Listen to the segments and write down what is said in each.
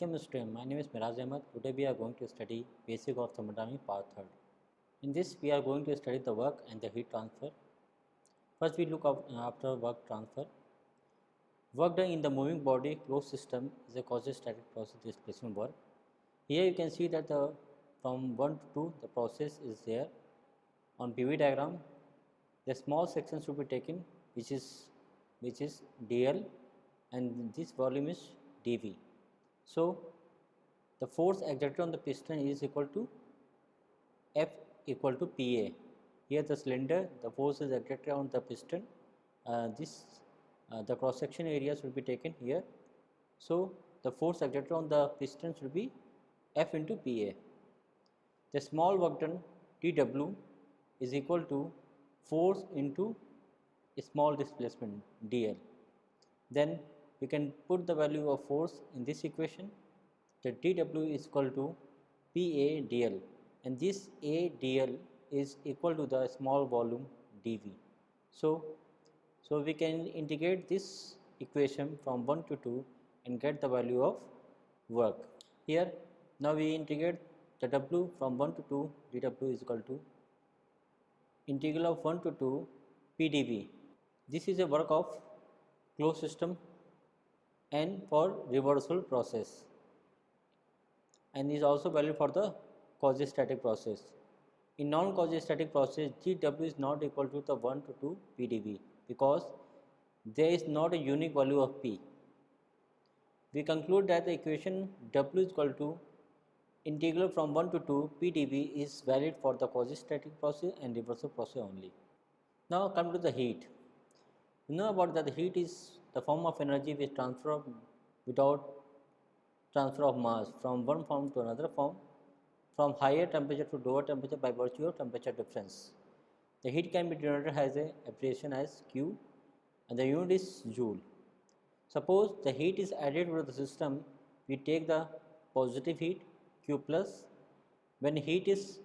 Welcome student, my name is Miraj Ahmed. Today we are going to study basic of thermodynamics part 3rd. In this we are going to study the work and the heat transfer. First we look after work transfer. Work done in the moving body closed system is a quasi-static process displacement work. Here you can see that from 1 to 2 the process is there. On PV diagram the small section should be taken which is dl and this volume is dv. So the force exerted on the piston is equal to F equal to Pa. Here the cylinder, the force is exerted on the piston. The cross section area should be taken here. So the force exerted on the piston should be F into Pa. The small work done Tw is equal to force into a small displacement dl. Then we can put the value of force in this equation. The Tw is equal to Pa dl, and this A dl is equal to the small volume dV. So we can integrate this equation from 1 to 2 and get the value of work. Here now we integrate the W from 1 to 2, dW is equal to integral of 1 to 2 pdV. This is a work of closed system and for reversible process, and is also valid for the quasi-static process. In non-quasi-static process, Gw is not equal to the 1 to 2 pdV because there is not a unique value of P. We conclude that the equation W is equal to integral from 1 to 2 pdV is valid for the quasi-static process and reversible process only. Now come to the heat. You know about that the heat is the form of energy which transfer without transfer of mass from one form to another form, from higher temperature to lower temperature by virtue of temperature difference. The heat can be denoted as a abbreviation as Q, and the unit is joule. Suppose the heat is added to the system, we take the positive heat Q plus. When heat is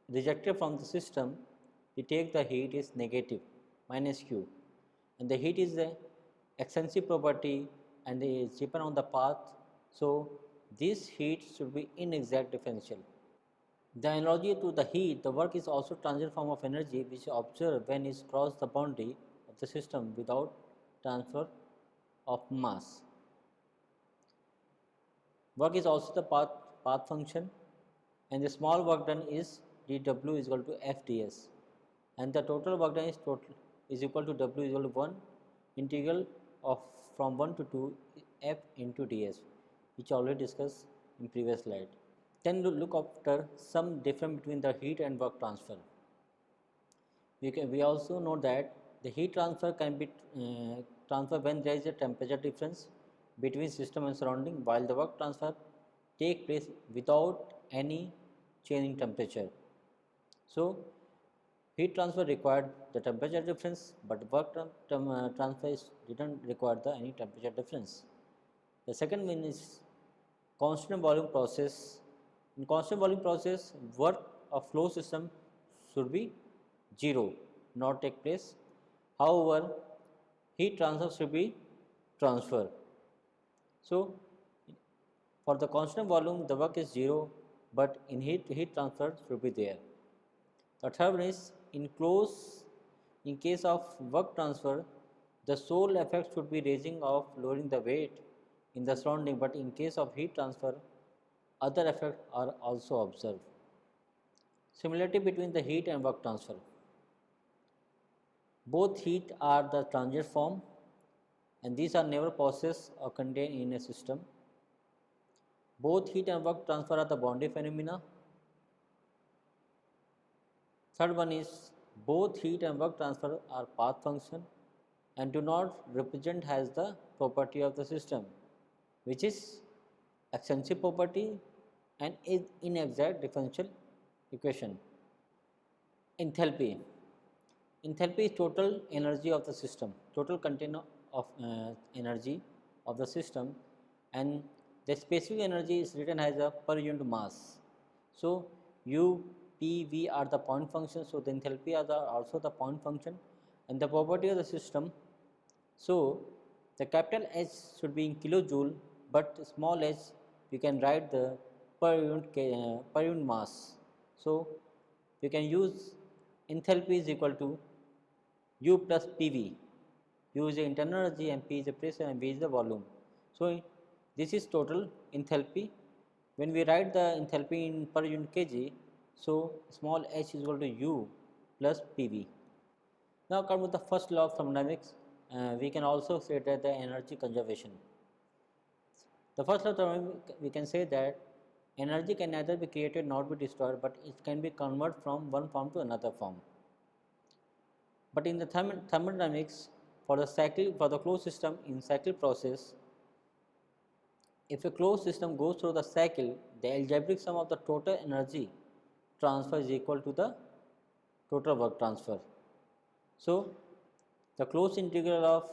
rejected from the system, we take the heat is negative minus Q, and the heat is the extensive property and is depend on the path. So this heat should be inexact differential. The analogy to the heat, the work is also transient form of energy which is observed when it crosses the boundary of the system without transfer of mass. Work is also the path function, and the small work done is dW is equal to Fds, and the total work done is equal to W is equal to 1 integral of from 1 to 2 F into ds, which already discussed in previous slide. Then look after some difference between the heat and work transfer. We also know that the heat transfer can be transferred when there is a temperature difference between system and surrounding, while the work transfer take place without any change in temperature. So heat transfer required the temperature difference, but work transfer didn't require any temperature difference. The second one is constant volume process. In constant volume process, work of flow system should be 0, not take place. However, heat transfer should be transfer. So for the constant volume, the work is 0, but in heat transfer should be there. The third one is in case of work transfer, the sole effect should be raising or lowering the weight in the surrounding, but in case of heat transfer, other effects are also observed. Similarity between the heat and work transfer. Both heat are the transient form, and these are never processed or contained in a system. Both heat and work transfer are the boundary phenomena. Third one is both heat and work transfer are path function and do not represent as the property of the system, which is extensive property and is inexact differential equation. Enthalpy. Enthalpy is total energy of the system, total content of energy of the system, and the specific energy is written as a per unit mass. So U, P, V are the point functions, so the enthalpy are also the point function, and the property of the system. So the capital H should be in kilojoule, but small h we can write the per unit mass. So we can use enthalpy is equal to U plus PV. U is the internal energy and P is the pressure and V is the volume. So this is total enthalpy. When we write the enthalpy in per unit kg, so small h is equal to U plus PV. Now come with the first law of thermodynamics. We can also say that the energy conservation. The first law of thermodynamics, we can say that energy can neither be created nor be destroyed, but it can be converted from one form to another form. But in the thermodynamics, for the closed system in cycle process, if a closed system goes through the cycle, the algebraic sum of the total energy transfer is equal to the total work transfer. So the closed integral of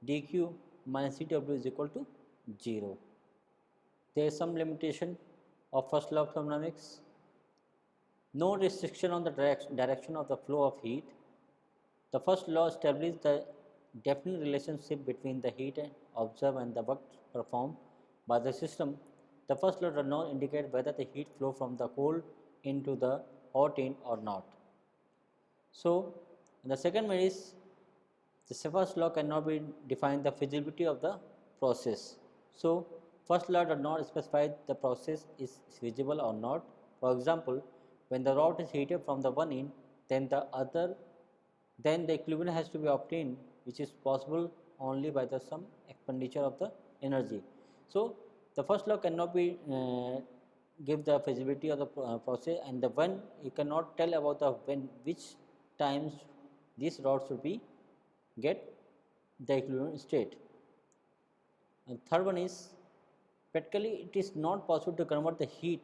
dq minus dw is equal to 0. There is some limitation of first law of thermodynamics. No restriction on the direction of the flow of heat. The first law establishes the definite relationship between the heat observed and the work performed by the system. The first law does not indicate whether the heat flow from the cold into the hot end or not. So the second one is the first law cannot be define the feasibility of the process. So first law does not specify the process is feasible or not. For example, when the rod is heated from the one end, then the equilibrium has to be obtained, which is possible only by the some expenditure of the energy. So the first law cannot be give the feasibility of the process, and the when you cannot tell about the which times this rod should be get the equilibrium state. And third one is practically it is not possible to convert the heat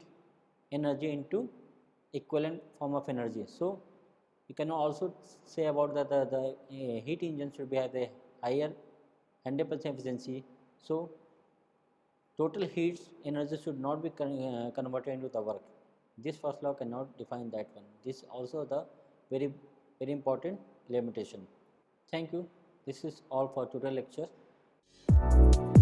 energy into equivalent form of energy. So you can also say about that the heat engine should be have a higher 100% efficiency. So total heat energy should not be converted into the work. This first law cannot define that one. This also the very important limitation. Thank you. This is all for today's lecture.